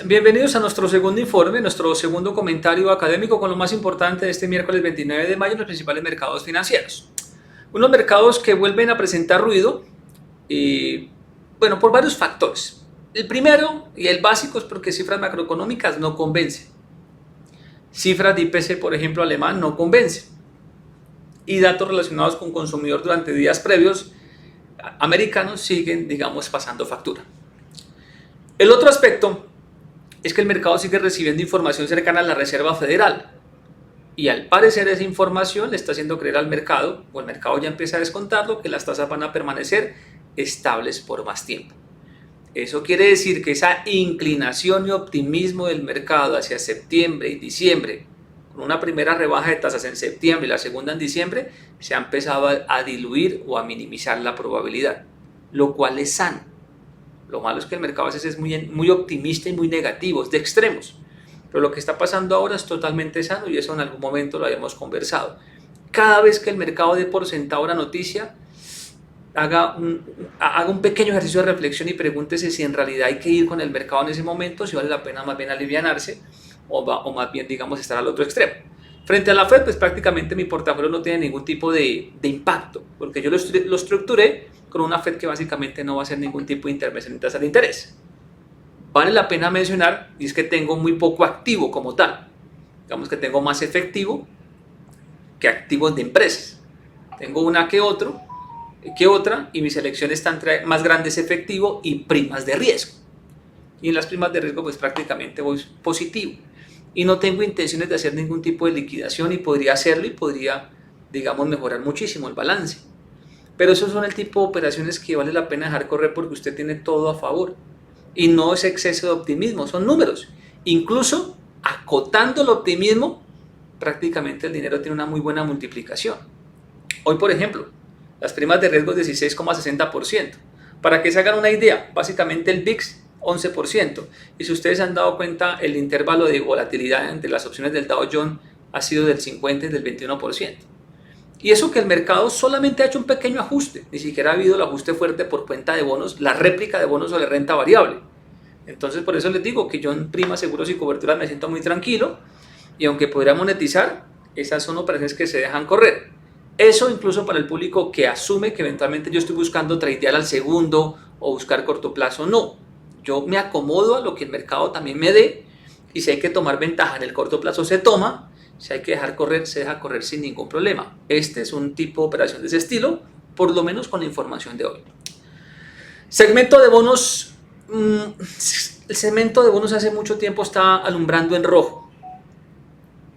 Bienvenidos a nuestro segundo informe, nuestro segundo comentario académico con lo más importante de este miércoles 29 de mayo en los principales mercados financieros. Unos mercados que vuelven a presentar ruido, por varios factores. El primero y el básico es porque cifras macroeconómicas no convencen. Cifras de IPC, por ejemplo, alemán no convencen. Y datos relacionados con consumidor durante días previos americanos siguen, pasando factura. El otro aspecto es que el mercado sigue recibiendo información cercana a la Reserva Federal y al parecer esa información le está haciendo creer al mercado, o el mercado ya empieza a descontarlo, que las tasas van a permanecer estables por más tiempo. Eso quiere decir que esa inclinación y optimismo del mercado hacia septiembre y diciembre, con una primera rebaja de tasas en septiembre y la segunda en diciembre, se ha empezado a diluir o a minimizar la probabilidad, lo cual es sano. Lo malo es que el mercado a veces es muy optimista y muy negativo, es de extremos. Pero lo que está pasando ahora es totalmente sano y eso en algún momento lo habíamos conversado. Cada vez que el mercado dé por sentado una noticia, haga un pequeño ejercicio de reflexión y pregúntese si en realidad hay que ir con el mercado en ese momento, si vale la pena más bien alivianarse o más bien, estar al otro extremo. Frente a la Fed, pues prácticamente mi portafolio no tiene ningún tipo de impacto, porque yo lo estructuré con una Fed que básicamente no va a hacer ningún tipo de intervención en tasa de interés. Vale la pena mencionar, y es que tengo muy poco activo como tal. Digamos que tengo más efectivo que activos de empresas. Tengo una que otra, y mi selección está entre más grandes efectivo y primas de riesgo. Y en las primas de riesgo pues prácticamente voy positivo. Y no tengo intenciones de hacer ningún tipo de liquidación y podría hacerlo y podría, mejorar muchísimo el balance. Pero esos son el tipo de operaciones que vale la pena dejar correr porque usted tiene todo a favor. Y no es exceso de optimismo, son números. Incluso acotando el optimismo, prácticamente el dinero tiene una muy buena multiplicación. Hoy, por ejemplo, las primas de riesgo es 16,60%. Para que se hagan una idea, básicamente el VIX 11%. Y si ustedes se han dado cuenta, el intervalo de volatilidad entre las opciones del Dow Jones ha sido del 50 y del 21%. Y eso que el mercado solamente ha hecho un pequeño ajuste, ni siquiera ha habido el ajuste fuerte por cuenta de bonos, la réplica de bonos sobre renta variable. Entonces por eso les digo que yo en primas, seguros y coberturas me siento muy tranquilo y aunque podría monetizar, esas son operaciones que se dejan correr. Eso incluso para el público que asume que eventualmente yo estoy buscando tradear al segundo o buscar corto plazo, no. Yo me acomodo a lo que el mercado también me dé y si hay que tomar ventaja en el corto plazo se toma. Si hay que dejar correr, se deja correr sin ningún problema. Este es un tipo de operación de ese estilo, por lo menos con la información de hoy. Segmento de bonos. El segmento de bonos hace mucho tiempo está alumbrando en rojo.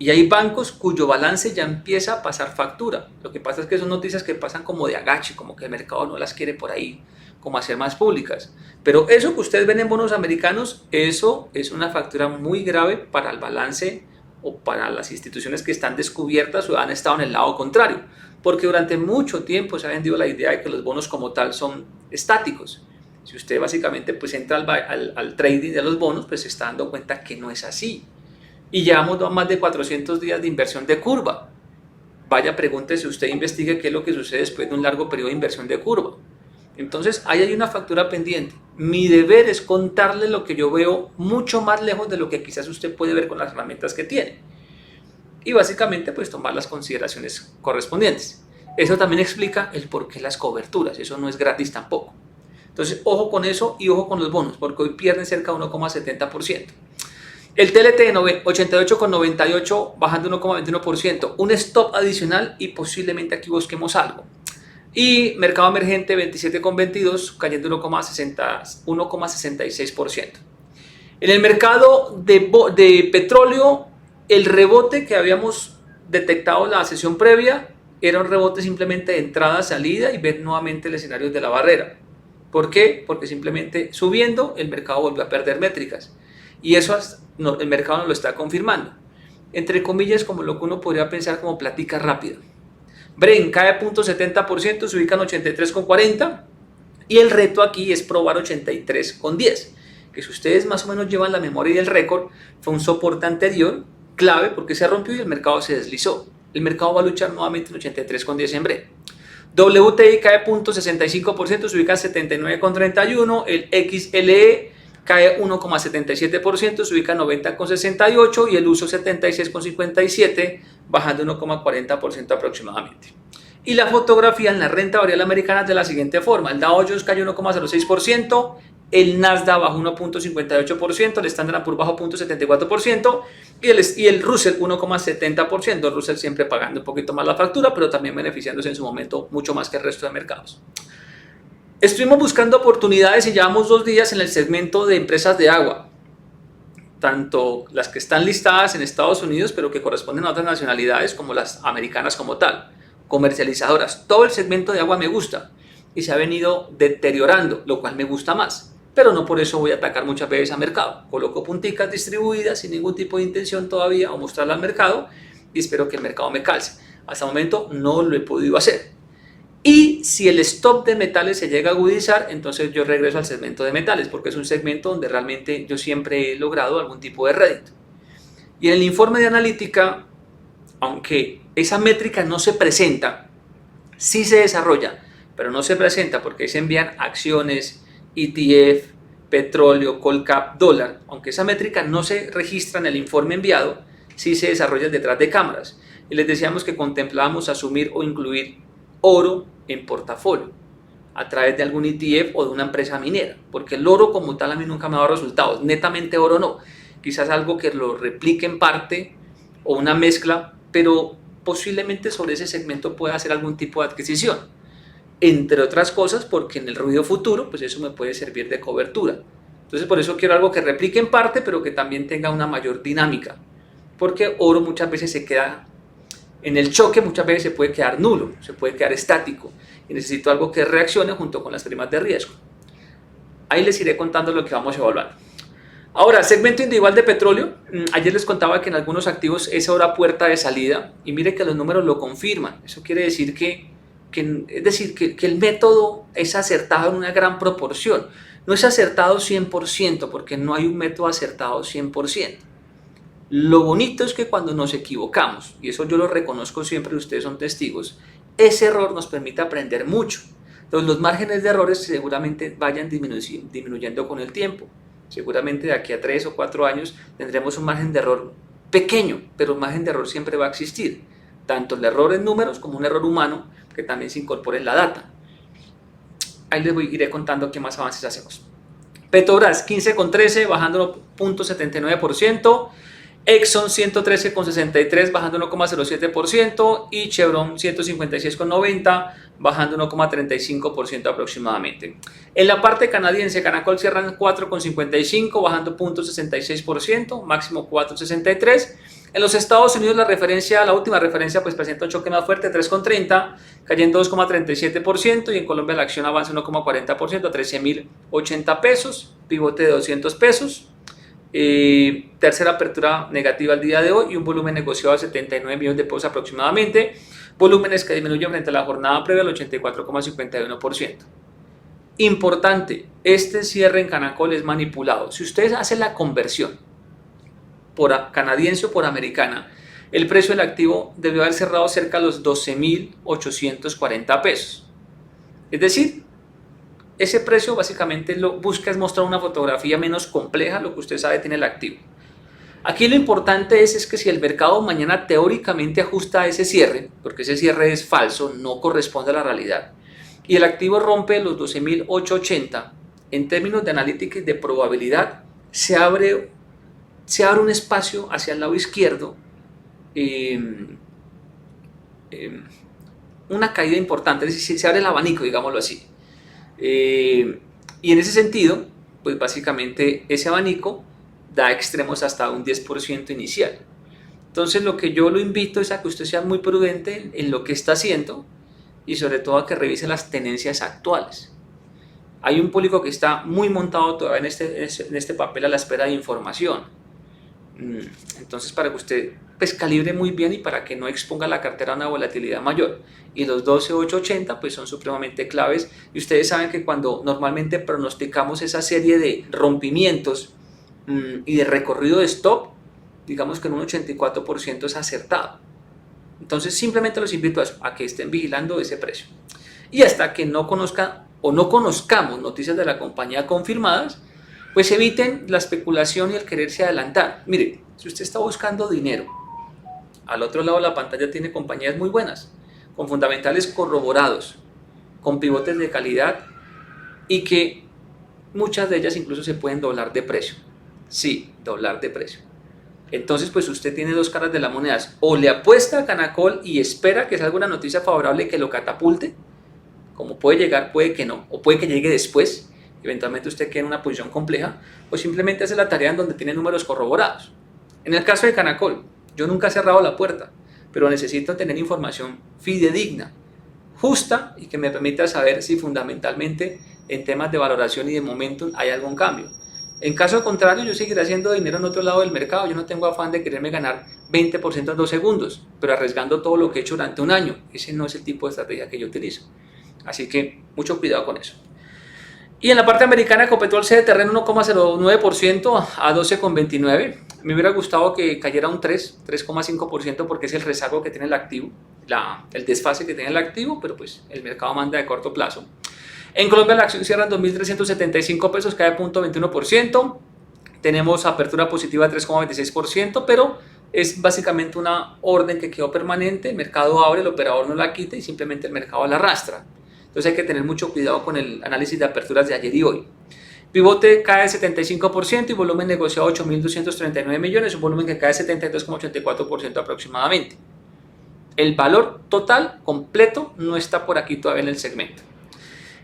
Y hay bancos cuyo balance ya empieza a pasar factura. Lo que pasa es que son noticias que pasan como de agache, como que el mercado no las quiere por ahí, como hacer más públicas. Pero eso que ustedes ven en bonos americanos, eso es una factura muy grave para el balance o para las instituciones que están descubiertas o han estado en el lado contrario, porque durante mucho tiempo se ha vendido la idea de que los bonos como tal son estáticos. Si usted básicamente pues entra al trading de los bonos, pues se está dando cuenta que no es así. Y llevamos más de 400 días de inversión de curva. Vaya, pregúntese usted, investigue qué es lo que sucede después de un largo periodo de inversión de curva. Entonces, ahí hay una factura pendiente. Mi deber es contarle lo que yo veo mucho más lejos de lo que quizás usted puede ver con las herramientas que tiene. Y básicamente, pues tomar las consideraciones correspondientes. Eso también explica el por qué las coberturas. Eso no es gratis tampoco. Entonces, ojo con eso y ojo con los bonos, porque hoy pierden cerca de 1,70%. El TLT de 88,98 bajando 1,21%. Un stop adicional y posiblemente aquí busquemos algo. Y mercado emergente 27,22 cayendo 1,66%. En el mercado de petróleo, el rebote que habíamos detectado en la sesión previa era un rebote simplemente de entrada, salida y ver nuevamente el escenario de la barrera. ¿Por qué? Porque simplemente subiendo el mercado volvió a perder métricas. Y eso el mercado nos lo está confirmando. Entre comillas, como lo que uno podría pensar como plática rápida. Bren cae 0,70%, se ubica en 83,40 y el reto aquí es probar 83,10, que si ustedes más o menos llevan la memoria y el récord, fue un soporte anterior clave porque se rompió y el mercado se deslizó. El mercado va a luchar nuevamente en 83,10 en Bren. WTI cae 0,65%, se ubica en 79,31, el XLE cae 1,77%, se ubica 90,68 y el uso 76,57, bajando 1,40% aproximadamente. Y la fotografía en la renta variable americana es de la siguiente forma: el Dow Jones cayó 1,06%, el Nasdaq bajó 1,58%, el Standard & Poor's bajó 0,74% y el Russell 1,70%. El Russell siempre pagando un poquito más la factura, pero también beneficiándose en su momento mucho más que el resto de mercados. Estuvimos buscando oportunidades y llevamos 2 días en el segmento de empresas de agua, tanto las que están listadas en Estados Unidos pero que corresponden a otras nacionalidades, como las americanas como tal, comercializadoras. Todo el segmento de agua me gusta y se ha venido deteriorando, lo cual me gusta más, pero no por eso voy a atacar muchas veces al mercado. Coloco punticas distribuidas sin ningún tipo de intención todavía o mostrarla al mercado y espero que el mercado me calce. Hasta el momento no lo he podido hacer. Y si el stop de metales se llega a agudizar, entonces yo regreso al segmento de metales, porque es un segmento donde realmente yo siempre he logrado algún tipo de rédito. Y en el informe de analítica, aunque esa métrica no se presenta, sí se desarrolla, pero no se presenta porque ahí se envían acciones, ETF, petróleo, Colcap, dólar. Aunque esa métrica no se registra en el informe enviado, sí se desarrolla detrás de cámaras. Y les decíamos que contemplábamos asumir o incluir oro en portafolio a través de algún ETF o de una empresa minera, porque el oro como tal a mí nunca me ha dado resultados. Netamente oro no, quizás algo que lo replique en parte o una mezcla, pero posiblemente sobre ese segmento pueda hacer algún tipo de adquisición, entre otras cosas porque en el ruido futuro pues eso me puede servir de cobertura. Entonces por eso quiero algo que replique en parte pero que también tenga una mayor dinámica, porque oro muchas veces se queda en el choque, muchas veces se puede quedar nulo, se puede quedar estático y necesito algo que reaccione junto con las primas de riesgo. Ahí les iré contando lo que vamos evaluando. Ahora, segmento individual de petróleo. Ayer les contaba que en algunos activos es ahora puerta de salida y mire que los números lo confirman. Eso quiere decir que el método es acertado en una gran proporción. No es acertado 100% porque no hay un método acertado 100%. Lo bonito es que cuando nos equivocamos, y eso yo lo reconozco siempre, ustedes son testigos, ese error nos permite aprender mucho. Entonces los márgenes de errores seguramente vayan disminuyendo con el tiempo. Seguramente de aquí a 3 o 4 años tendremos un margen de error pequeño, pero el margen de error siempre va a existir. Tanto el error en números como un error humano que también se incorpore en la data. Ahí les iré contando qué más avances hacemos. Petrobras 15,13 bajando 0,79%. Exxon 113,63 bajando 1,07% y Chevron 156,90 bajando 1,35% aproximadamente. En la parte canadiense, Canacol cierra en 4,55 bajando 0,66%, máximo 4,63. En los Estados Unidos la última referencia pues presenta un choque más fuerte, 3,30, cayendo 2,37% y en Colombia la acción avanza 1,40% a 13.080 pesos, pivote de 200 pesos. Tercera apertura negativa al día de hoy y un volumen negociado de 79 millones de pesos aproximadamente, volúmenes que disminuyen frente a la jornada previa al 84,51%. Importante, este cierre en Canacol es manipulado. Si ustedes hacen la conversión por canadiense o por americana, el precio del activo debió haber cerrado cerca de los 12.840 pesos. Es decir, ese precio básicamente lo busca es mostrar una fotografía menos compleja, lo que usted sabe tiene el activo. Aquí lo importante es que si el mercado mañana teóricamente ajusta a ese cierre, porque ese cierre es falso, no corresponde a la realidad, y el activo rompe los 12.880, en términos de analítica y de probabilidad, se abre un espacio hacia el lado izquierdo, una caída importante, es decir, se abre el abanico, digámoslo así. Y en ese sentido, pues básicamente ese abanico da extremos hasta un 10% inicial. Entonces lo que yo lo invito es a que usted sea muy prudente en lo que está haciendo y sobre todo a que revise las tendencias actuales. Hay un público que está muy montado todavía en este papel a la espera de información. Entonces para que usted pues calibre muy bien y para que no exponga la cartera a una volatilidad mayor. Y los 12.880 pues son supremamente claves y ustedes saben que cuando normalmente pronosticamos esa serie de rompimientos y de recorrido de stop, digamos que en un 84% es acertado. Entonces simplemente los invito a que estén vigilando ese precio. Y hasta que no conozcan o no conozcamos noticias de la compañía confirmadas, pues eviten la especulación y el quererse adelantar. Mire, si usted está buscando dinero, al otro lado de la pantalla tiene compañías muy buenas, con fundamentales corroborados, con pivotes de calidad y que muchas de ellas incluso se pueden doblar de precio. Sí, doblar de precio. Entonces, pues usted tiene dos caras de la moneda. O le apuesta a Canacol y espera que salga una noticia favorable que lo catapulte, como puede llegar, puede que no, o puede que llegue después, eventualmente usted quede en una posición compleja, o simplemente hace la tarea en donde tiene números corroborados. En el caso de Canacol, yo nunca he cerrado la puerta, pero necesito tener información fidedigna, justa y que me permita saber si fundamentalmente en temas de valoración y de momentum hay algún cambio. En caso contrario, yo seguiré haciendo dinero en otro lado del mercado. Yo no tengo afán de quererme ganar 20% en 2 segundos, pero arriesgando todo lo que he hecho durante un año. Ese no es el tipo de estrategia que yo utilizo. Así que mucho cuidado con eso. Y en la parte americana, Ecopetrol cede terreno 1,09% a 12,29. Me hubiera gustado que cayera un 3,5% porque es el rezago que tiene el activo, el desfase que tiene el activo, pero pues el mercado manda de corto plazo. En Colombia la acción cierra en 2.375 pesos, cae 0,21%. Tenemos apertura positiva de 3,26%, pero es básicamente una orden que quedó permanente. El mercado abre, el operador no la quita y simplemente el mercado la arrastra. Entonces hay que tener mucho cuidado con el análisis de aperturas de ayer y hoy. Pivote cae 75% y volumen negociado 8.239 millones, un volumen que cae 72,84% aproximadamente. El valor total completo no está por aquí todavía en el segmento.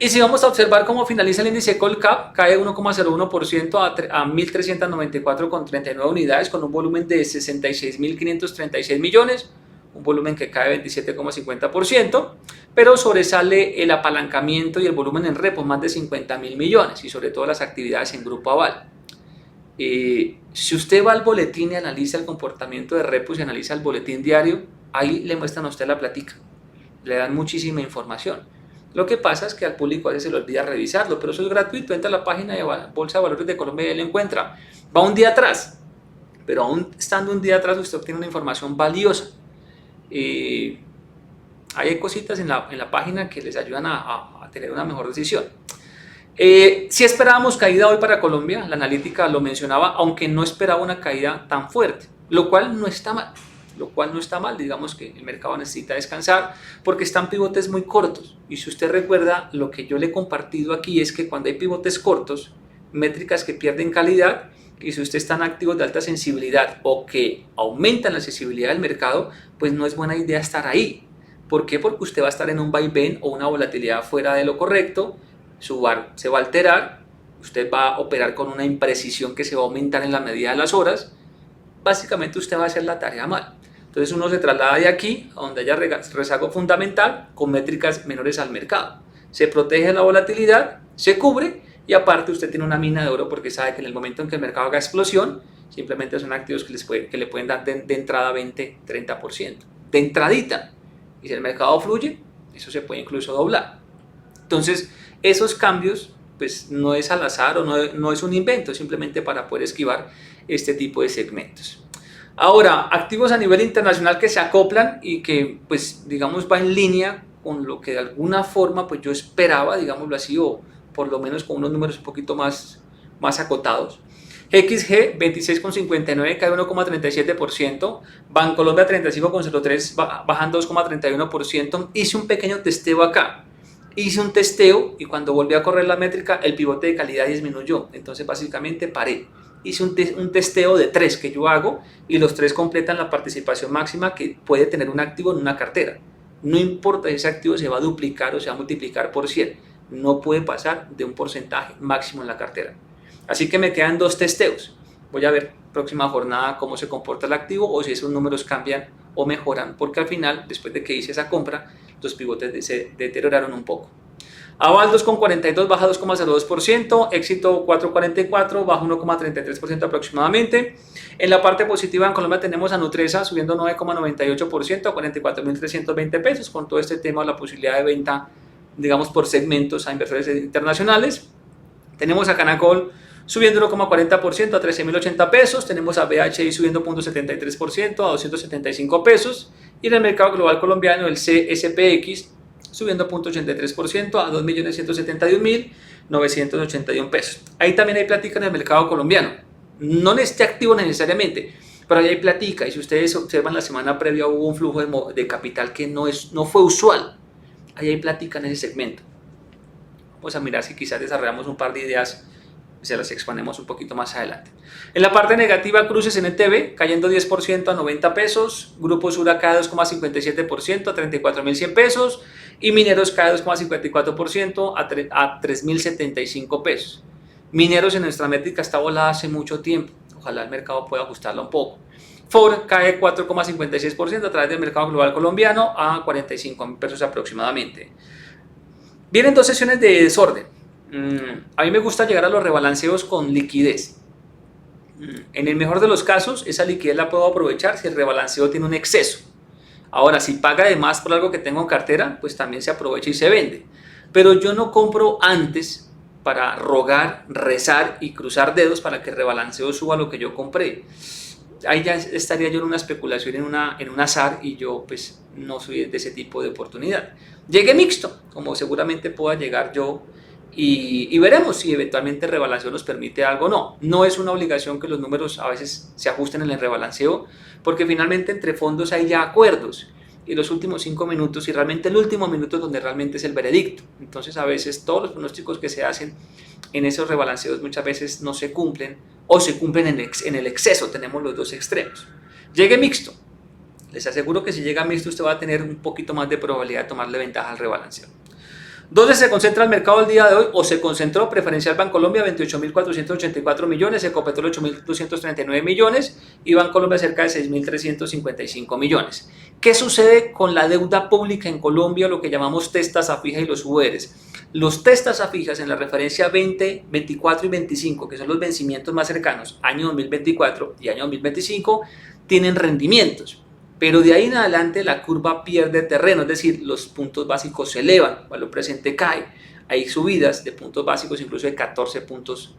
Y si vamos a observar cómo finaliza el índice Colcap, cae 1,01% a 1.394,39 unidades con un volumen de 66.536 millones, un volumen que cae 27,50%, pero sobresale el apalancamiento y el volumen en repos, más de 50.000 millones, y sobre todo las actividades en Grupo Aval. Si usted va al boletín y analiza el comportamiento de repos y analiza el boletín diario, ahí le muestran a usted la platica, le dan muchísima información. Lo que pasa es que al público a veces se le olvida revisarlo, pero eso es gratuito. Entra a la página de Bolsa de Valores de Colombia y lo encuentra. Va un día atrás, pero aún estando un día atrás usted obtiene una información valiosa. Hay cositas en la página que les ayudan a tener una mejor decisión. Si esperábamos caída hoy para Colombia, la analítica lo mencionaba, aunque no esperaba una caída tan fuerte, lo cual no está mal. Digamos que el mercado necesita descansar porque están pivotes muy cortos, y si usted recuerda, lo que yo le he compartido aquí es que cuando hay pivotes cortos, métricas que pierden calidad, y si usted está en activos de alta sensibilidad o que aumentan la sensibilidad del mercado, pues no es buena idea estar ahí. ¿Por qué? Porque usted va a estar en un vaivén o una volatilidad fuera de lo correcto, su VAR se va a alterar, usted va a operar con una imprecisión que se va a aumentar en la medida de las horas. Básicamente usted va a hacer la tarea mal. Entonces uno se traslada de aquí a donde haya rezago fundamental con métricas menores al mercado. Se protege la volatilidad, se cubre, y aparte usted tiene una mina de oro porque sabe que en el momento en que el mercado haga explosión, simplemente son activos que le pueden dar de entrada 20-30%. De entradita. Y si el mercado fluye, eso se puede incluso doblar. Entonces esos cambios pues no es al azar o no es un invento, simplemente para poder esquivar este tipo de segmentos. Ahora, activos a nivel internacional que se acoplan y que, pues, digamos, va en línea con lo que de alguna forma, pues, yo esperaba, digámoslo así, o por lo menos con unos números un poquito más acotados. XG 26,59 cae 1,37%, Bancolombia 35,03 bajan 2,31%. Hice un pequeño testeo acá. Hice un testeo y cuando volví a correr la métrica, el pivote de calidad disminuyó. Entonces, básicamente paré. Hice un testeo de 3 que yo hago y los 3 completan la participación máxima que puede tener un activo en una cartera. No importa si ese activo se va a duplicar o se va a multiplicar por 100, no puede pasar de un porcentaje máximo en la cartera. Así que me quedan 2 testeos. Voy a ver próxima jornada cómo se comporta el activo o si esos números cambian o mejoran, porque al final, después de que hice esa compra, los pivotes se deterioraron un poco. Aval 2,42 baja 2,02%, Éxito 4,44 baja 1,33% aproximadamente. En la parte positiva en Colombia tenemos a Nutresa subiendo 9,98% a 44.320 pesos, con todo este tema de la posibilidad de venta, digamos, por segmentos a inversores internacionales. Tenemos a Canacol subiendo 1,40% a 13.080 pesos, tenemos a BHI subiendo 0,73% a 275 pesos, y en el mercado global colombiano el CSPX subiendo 0.83% a 2.171.981 pesos. Ahí también hay plática en el mercado colombiano. No esté activo necesariamente, pero ahí hay plática. Y si ustedes observan, la semana previa hubo un flujo de capital que no fue usual. Ahí hay plática en ese segmento. Vamos a mirar si quizás desarrollamos un par de ideas, se las exponemos un poquito más adelante. En la parte negativa, cruces en ETB cayendo 10% a 90 pesos, Grupo Sura cae 2,57% a 34.100 pesos y Mineros cae 2,54% a 3.075 pesos. Mineros en nuestra métrica está volada hace mucho tiempo, ojalá el mercado pueda ajustarla un poco. Ford cae 4,56% a través del mercado global colombiano a 45.000 pesos aproximadamente. Vienen dos sesiones de desorden. A mí me gusta llegar a los rebalanceos con liquidez. En el mejor de los casos, esa liquidez la puedo aprovechar si el rebalanceo tiene un exceso. Ahora, si paga de más por algo que tengo en cartera, pues también se aprovecha y se vende. Pero yo no compro antes para rogar, rezar y cruzar dedos para que el rebalanceo suba lo que yo compré. Ahí ya estaría yo en una especulación, en un azar, y yo pues no soy de ese tipo de oportunidad. Llegué mixto, como seguramente pueda llegar yo, y veremos si eventualmente el rebalanceo nos permite algo o no. No es una obligación que los números a veces se ajusten en el rebalanceo, porque finalmente entre fondos hay ya acuerdos, y los últimos 5 minutos y realmente el último minuto es donde realmente es el veredicto. Entonces a veces todos los pronósticos que se hacen en esos rebalanceos muchas veces no se cumplen, o se cumplen en el exceso. Tenemos los dos extremos. Llegue mixto. Les aseguro que si llega mixto usted va a tener un poquito más de probabilidad de tomarle ventaja al rebalanceo. ¿Dónde se concentra el mercado el día de hoy? O se concentró preferencial Bancolombia 28.484 millones, Ecopetrol 8.239 millones y Bancolombia cerca de 6.355 millones. ¿Qué sucede con la deuda pública en Colombia, lo que llamamos test tasa fija y los UVERs? Los test tasa fijas en la referencia 20, 24 y 25, que son los vencimientos más cercanos, año 2024 y año 2025, tienen rendimientos. Pero de ahí en adelante la curva pierde terreno, es decir, los puntos básicos se elevan, el valor presente cae, hay subidas de puntos básicos incluso de 14 puntos,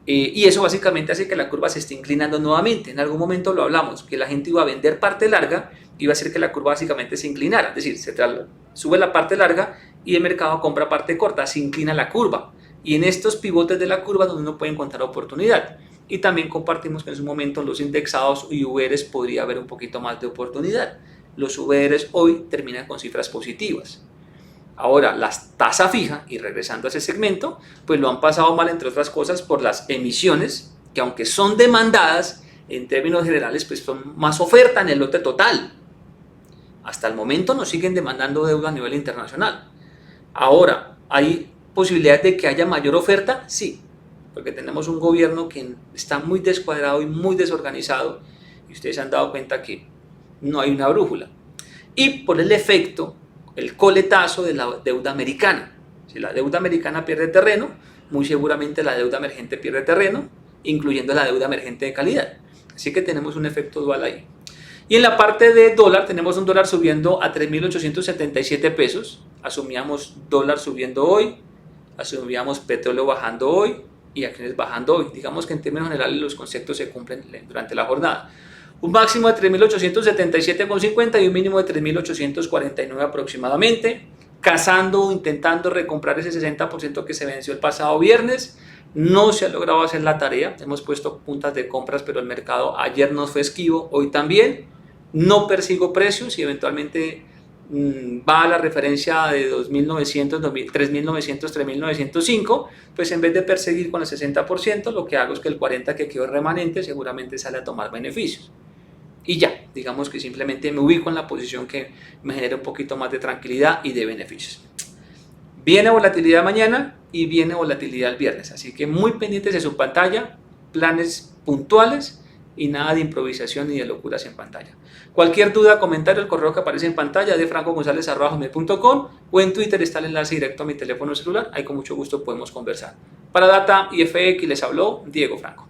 y eso básicamente hace que la curva se esté inclinando nuevamente. En algún momento lo hablamos, que la gente iba a vender parte larga, iba a hacer que la curva básicamente se inclinara, es decir, sube la parte larga y el mercado compra parte corta, se inclina la curva, y en estos pivotes de la curva donde uno puede encontrar oportunidad. Y también compartimos que en su momento los indexados y UVERs podría haber un poquito más de oportunidad. Los UVERs hoy terminan con cifras positivas. Ahora, la tasa fija, y regresando a ese segmento, pues lo han pasado mal, entre otras cosas, por las emisiones, que aunque son demandadas, en términos generales, pues son más oferta en el lote total. Hasta el momento nos siguen demandando deuda a nivel internacional. Ahora, ¿hay posibilidades de que haya mayor oferta? Sí, porque tenemos un gobierno que está muy descuadrado y muy desorganizado, y ustedes se han dado cuenta que no hay una brújula. Y por el efecto, el coletazo de la deuda americana. Si la deuda americana pierde terreno, muy seguramente la deuda emergente pierde terreno, incluyendo la deuda emergente de calidad. Así que tenemos un efecto dual ahí. Y en la parte de dólar, tenemos un dólar subiendo a 3.877 pesos. Asumíamos dólar subiendo hoy, asumíamos petróleo bajando hoy, y acciones bajando hoy. Digamos que en términos generales los conceptos se cumplen durante la jornada. Un máximo de 3.877,50 y un mínimo de 3.849 aproximadamente, cazando o intentando recomprar ese 60% que se venció el pasado viernes. No se ha logrado hacer la tarea, hemos puesto puntas de compras, pero el mercado ayer nos fue esquivo, hoy también. No persigo precios y eventualmente va a la referencia de 2.900, 3.900, 3.905, pues en vez de perseguir con el 60%, lo que hago es que el 40% que quedó remanente seguramente sale a tomar beneficios. Y ya, digamos que simplemente me ubico en la posición que me genera un poquito más de tranquilidad y de beneficios. Viene volatilidad mañana y viene volatilidad el viernes, así que muy pendientes de su pantalla, planes puntuales y nada de improvisación ni de locuras en pantalla. Cualquier duda, comentario, el correo que aparece en pantalla de francogonzalez@gmail.com, o en Twitter está el enlace directo a mi teléfono celular, ahí con mucho gusto podemos conversar. Para Data y FX les habló Diego Franco.